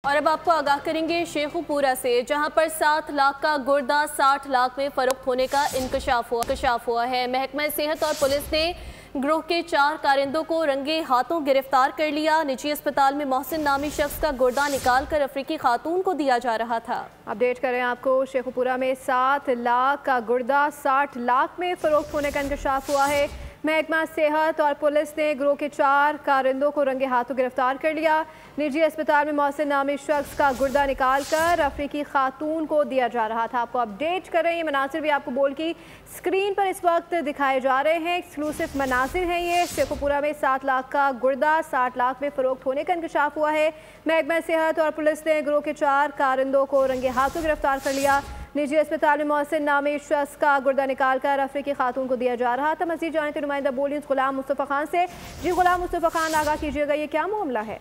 और अब आपको आगाह करेंगे शेखुपुरा से, जहां पर 7 लाख का गुर्दा 60 लाख में फरोख्त होने का इंकशाफ हुआ है। महकमा सेहत और पुलिस ने गिरोह के 4 कारिंदों को रंगे हाथों गिरफ्तार कर लिया। निजी अस्पताल में मोहसिन नामी शख्स का गुर्दा निकाल कर अफ्रीकी खातून को दिया जा रहा था। अपडेट करें आपको, शेखुपुरा में 7 लाख का गुर्दा 60 लाख में फरोख्त होने का इंकशाफ हुआ है। महकमा सेहत और पुलिस ने गिरोह के 4 कारिंदों को रंगे हाथों गिरफ्तार कर लिया। निजी अस्पताल में मोहसिन नामी शख्स का गुर्दा निकाल कर अफ्रीकी खातून को दिया जा रहा था। आपको अपडेट कर रहे हैं, ये मनासिर भी आपको बोल की स्क्रीन पर इस वक्त दिखाए जा रहे हैं। एक्सक्लूसिव मनासिर हैं ये। शेखुपुरा में 7 लाख का गुर्दा 60 लाख में फरोख्त होने का इंकशाफ हुआ है। महकमा सेहत और पुलिस ने गिरोह के 4 कारिंदों को रंगे हाथों गिरफ्तार कर लिया। निजी अस्पताल में मोहसिन नामी शख्स का गुर्दा निकाल कर अफ्रीकी खातून को दिया जा रहा था। मज़ीद जानते नुमाइंदा बोली गुलाम मुस्तफ़ा खान से। जी गुलाम मुस्तफ़ा खान, आगाह कीजिएगा, ये क्या मामला है?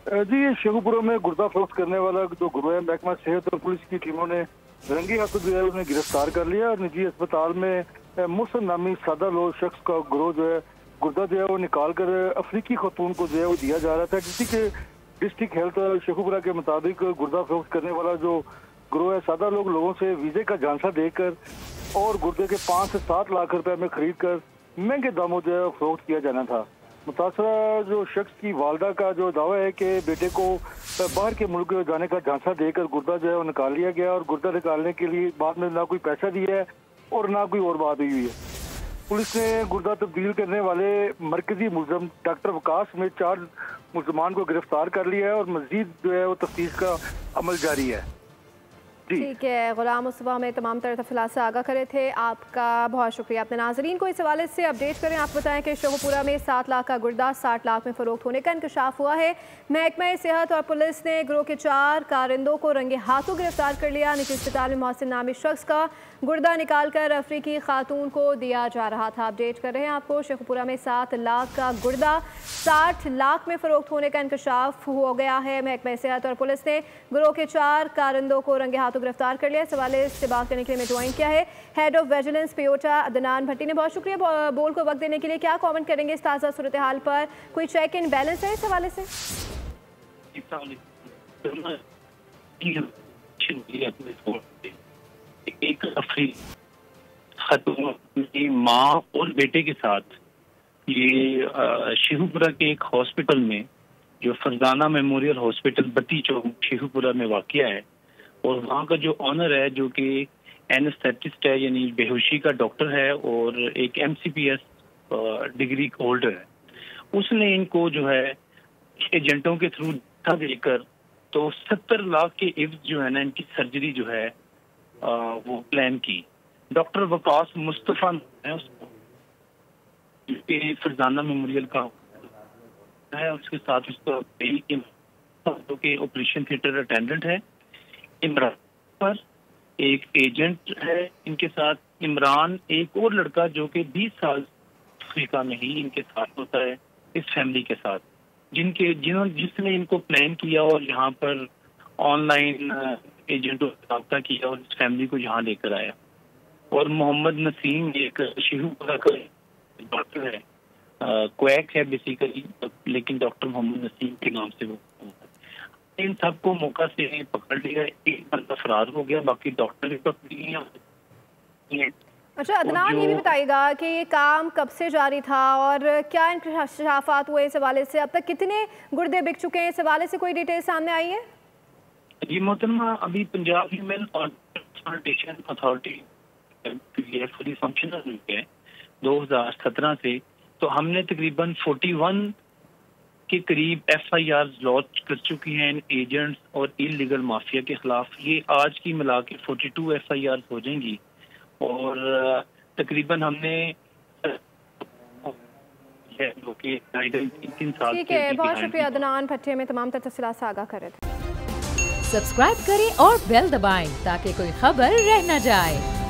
जी, शेखुपुरा में गुर्दा फरोख्त करने वाला जो गिरोह है, महकमा सेहत और पुलिस की टीमों ने रंगी हाथों जो है उन्हें गिरफ्तार कर लिया। और निजी अस्पताल में मोहसिन नामी सादा लोग शख्स का गिरोह जो है गुर्दा जो है वो निकाल कर अफ्रीकी खातून को जो है वो दिया जा रहा था। किसी के डिस्ट्रिक्ट हेल्थ शेखुपुरा के मुताबिक गुर्दा फरोख्त करने वाला जो गिरोह है, सादा लोगों से वीजे का झांसा देकर और गुर्दे के 5 से 7 लाख रुपए में खरीद कर महंगे दामों जो है फरोख्त किया जाना था। मुतासरा जो शख्स की वालदा का जो दावा है कि बेटे को बाहर के मुल्क जाने का झांसा देकर गुर्दा जो है वो निकाल लिया गया और गुर्दा निकालने के लिए बाद में ना कोई पैसा दिया है और ना कोई और बात हुई है। पुलिस ने गुर्दा तब्दील करने वाले मरकजी मुलजम डॉक्टर वकास में 4 मुलजमान को गिरफ्तार कर लिया है और मजीद जो है वो तफ्तीश का अमल जारी है। ठीक है, गुलाम मुस्तफ़ा हमें तमाम तरह तफसीलात से आगाह करे थे, आपका बहुत शुक्रिया। अपने नाजरीन को इस हवाले से अपडेट करें। आप बताएं कि शेखुपुरा में 7 लाख का गुर्दा 60 लाख में फरोख्त होने का इंकशाफ हुआ है। महकमा सेहत और पुलिस ने गिरोह के 4 कारिंदों को रंगे हाथों गिरफ्तार कर लिया। निजी अस्पताल में मोहसिन नामी शख्स का गुर्दा निकाल कर अफ्रीकी खातून को दिया जा रहा था। अपडेट कर रहे हैं आपको, शेखुपुरा में 7 लाख का गुर्दा 60 लाख में फरोख्त होने का इंकशाफ हो गया है। महकमा सेहत और पुलिस ने गिरोह के 4 कारिंदों को रंगे हाथों गिरफ्तार कर लिया। सवाल से बात करने के लिए मैं ज्वाइन किया है हेड ऑफ विजिलेंस पियोटा अदनान भट्टी ने। बहुत शुक्रिया बोल को वक्त देने के लिए। क्या कमेंट करेंगे इस ताज़ा सूरत हाल पर? कोई चेक इन बैलेंस है इस हवाले से? एक अपनी माँ और बेटे के साथ ये शेखुपुरा के एक हॉस्पिटल में, जो फरजाना मेमोरियल हॉस्पिटल बत्ती चौक शेखुपुरा में वाक़या है, और वहाँ का जो ऑनर है जो कि एनेस्थेटिस्ट है यानी बेहोशी का डॉक्टर है और एक MCPS डिग्री होल्डर है, उसने इनको जो है एजेंटों के थ्रू धोखा देकर तो 70 लाख के इव्ज जो है ना इनकी सर्जरी जो है वो प्लान की। डॉक्टर वकास मुस्तफ़ा है उसको, फरजाना मेमोरियल का है, उसके साथ उसका के ऑपरेशन थिएटर अटेंडेंट है। इमरान पर एक एजेंट है इनके साथ। इमरान एक और लड़का जो कि 20 साल अफ्रीका में ही इनके साथ होता है इस फैमिली के साथ, जिसने इनको प्लान किया और यहाँ पर ऑनलाइन एजेंटों से रब्ता किया और इस फैमिली को यहाँ लेकर आया। और मोहम्मद नसीम एक शेखुपुरा का डॉक्टर है, क्वैक है बेसिकली, लेकिन डॉक्टर मोहम्मद नसीम के नाम से वो, इन सबको मौका से पकड़ लिया। एक बंदा फरार हो गया, बाकी डॉक्टर भी पकड़ लिया। अच्छा अदनान, ये भी बताइएगा कि ये काम कब से जारी था और क्या इंकशाफात हुए इस हवाले से? अब तक कितने गुर्दे बिक चुके हैं, इस हवाले से कोई डिटेल सामने आई है? जी मोहतरमा, अभी Punjab human transplantation authority fully functional हुई है 2017 से, तो हमने तकरीबन 41 के करीब FIR लॉन्च कर चुकी हैं इन एजेंट्स और इलीगल माफिया के खिलाफ। ये आज की मिला के 42 FIR हो जाएंगी और तकरीबन हमने ठीक है, बहुत शुक्रिया अदनान भट्टी में तमाम तफसीलात से आगाह कर रहे थे। सब्सक्राइब करें और बेल दबाएं ताकि कोई खबर रह न जाए।